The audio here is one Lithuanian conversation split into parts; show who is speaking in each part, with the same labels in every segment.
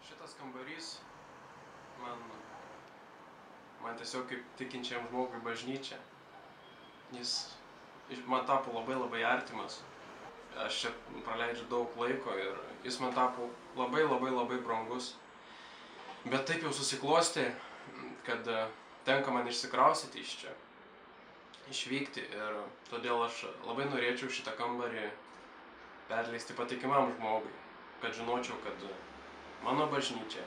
Speaker 1: Šitas kambarys man tiesiog kaip tikinčiam žmogui bažnyčia. Jis man tapo labai artimas. Aš čia praleidžiu daug laiko ir jis man tapo labai brangus. Bet taip jau susiklostė, kad tenka man išsikraustyti iš čia, išvykti, ir todėl aš labai norėčiau šitą kambarį perleisti patikimam žmogui, kad žinočiau, kad mano bažnyčia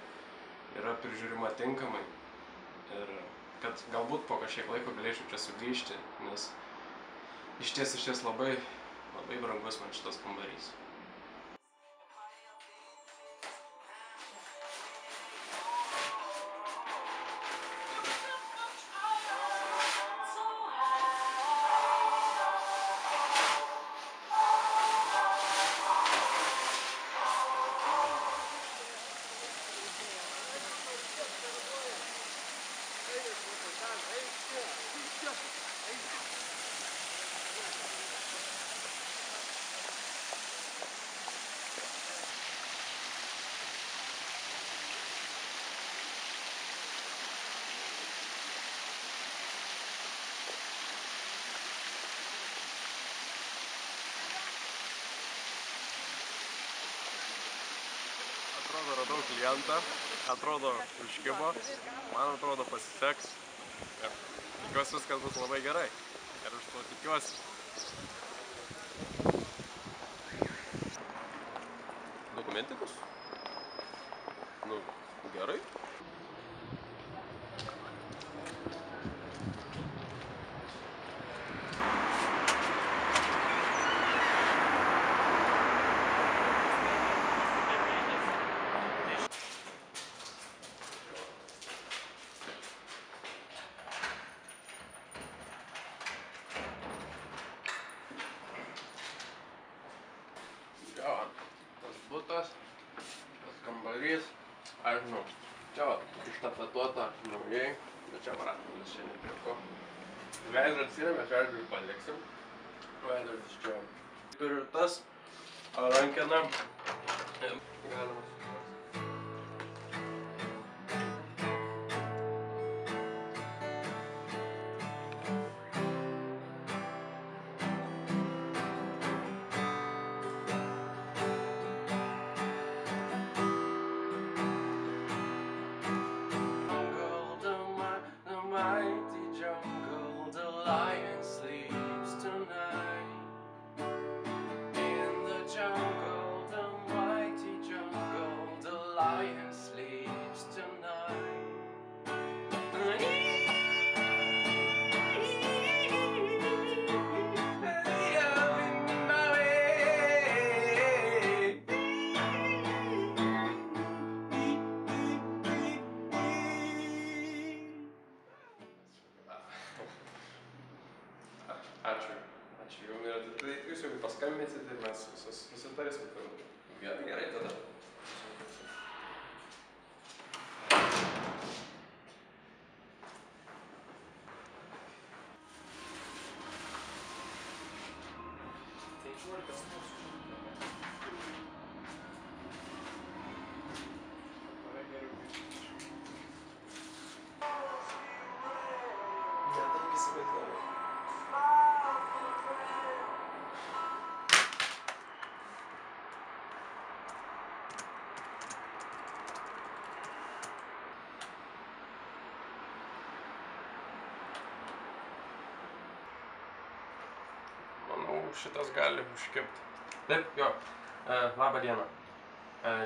Speaker 1: yra prižiūrima tinkamai ir kad galbūt po kažkiek laiko galėčiau čia sugrįžti, nes išties labai brangus man šitas kambarys.
Speaker 2: Atrodo, radau klientą, atrodo, užkibo, man atrodo, pasiseks. Tikiuosi, viskas bus labai gerai. Ir aš to tikiuosi. Dokumentikus? Nu, gerai.
Speaker 1: Tas butas, tas kambarys, aš žinau, čia va, ištapatuota naujai, bet čia varatinis čia nepirko. Veidrodis yra, mes veidrodį paliksim. Veidrodis čia. Turiu tas rankeną. Galima suprasti. Ačiū jums, ir tai jūs jau paskambinsit ir mes susitarėsim. Gerai tada. Manau, šitas gali užkibti. Taip, jo. Labą dieną.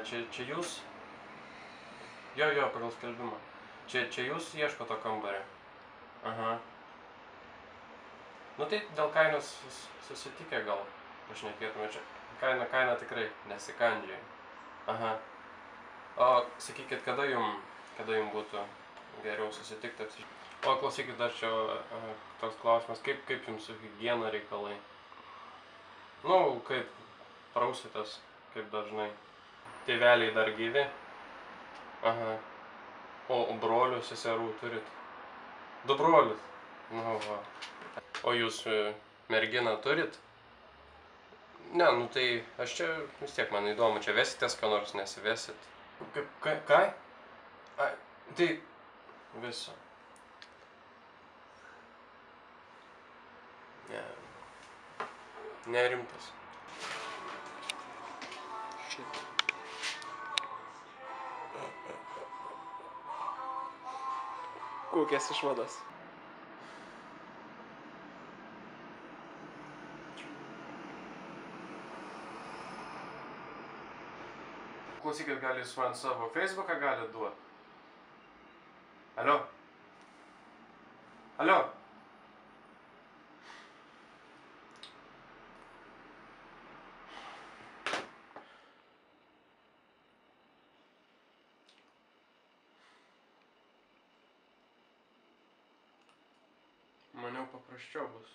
Speaker 1: Čia jūs? Jo, pagal skelbimą. Čia jūs ieško to kambario? Aha. Nu tai dėl kainos susitikę gal pašnekėtume čia. Kaina tikrai nesikandžiai. Aha. O sakykit, kada jum būtų geriau susitikti? O klausykit, dar čia toks klausimas, kaip jums su higiena reikalai? Nu, kaip prausitės, kaip dažnai. Tėveliai dar gyvi? Aha. O brolių, seserų turit? 2 brolius? Nu, va. O jūs merginą turit? Ne, nu tai aš čia vis tiek man įdomu, čia vesitės ką nors, nesivesit? Ką? Ai, tai viso. Ne. Nerimtas. Shit. Kokias išvadas? Klausykit, gal jūs man savo Facebooką gali duot? Alio? Alio? Maniau paprasčiau bus.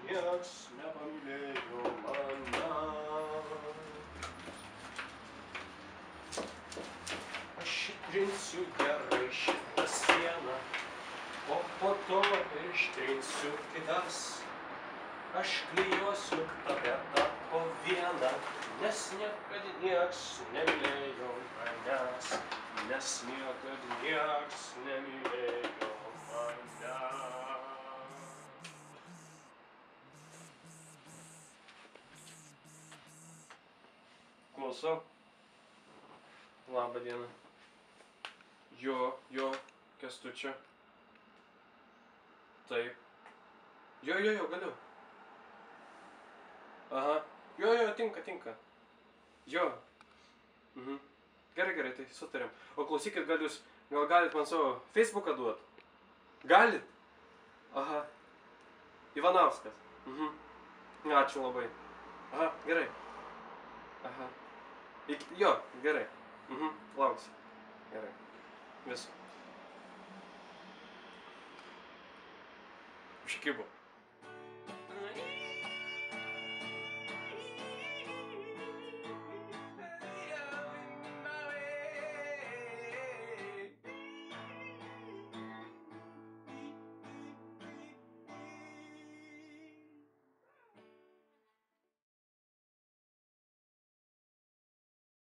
Speaker 1: Nieks nepamylėjo manęs. Aš ištrinsiu gerai šitą sieną, o po to ištrinsiu kitas. Aš klijuosiu tapetą po vieną, nes niekad nieks nemylėjo manęs. Nes niekad nieks nemylėjo manęs. Klausau. Labą dieną. Jo, Kęstučio. Taip. Jo, galiu. Aha. Jo, tinka. Jo. Gerai, tai sutarėm. O klausykit, gal galit man savo Facebooką duot? Galit? Aha. Ivanauskas. Ačiū labai. Aha, gerai. Aha. Jo, gerai. Lauksiu. Gerai. Viso. Užkibo.